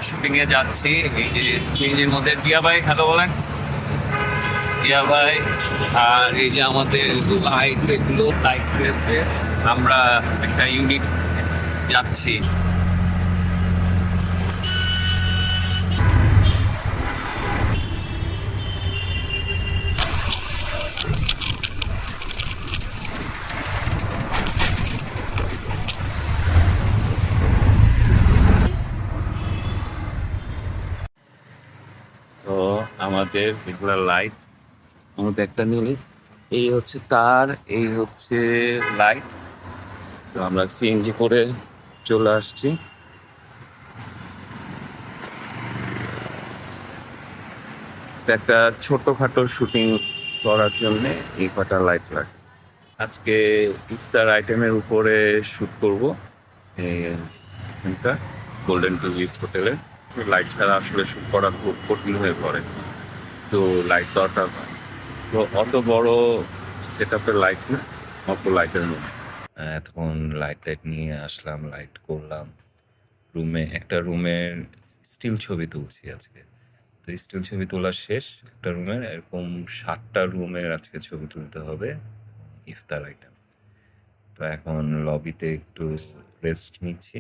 Shooting এ যাচ্ছি। এই যে স্ক্রিনের মধ্যে জিয়া ভাই হ্যালো বলেন। জিয়া ভাই আর এই যে আমাদের লাইট, এগুলো লাইট রয়েছে। আমরা একটা ইউনিট যাচ্ছি। তো আমাদের রেগুলার লাইট, আমাদের একটা নিলে এই হচ্ছে তার, এই হচ্ছে লাইট। তো আমরা সিএনজি করে চলে আসছি। একটা ছোটখাটো শুটিং করার জন্য এই কটা লাইট লাগে। আজকে ইফতার আইটেমের উপরে শুট করব। এখানটা গোল্ডেন টুরিস্ট হোটেলে লাইট ছাড়া আসলে শুট করা খুব কঠিন হয়ে পড়ে। তো লাইট দরকার হয়। তো অত বড় সেট আপের লাইট না, অল্প লাইটের মধ্যে এতক্ষণ লাইট টাইট নিয়ে আসলাম, লাইট করলাম। একটা রুমের স্টিল ছবি তুলছি আজকে। তো স্টিল ছবি তোলা শেষ একটা রুমের, এরকম 7টা রুমের আজকে ছবি তুলতে হবে ইফতার আইটেম। তো এখন লবিতে একটু রেস্ট নিচ্ছি।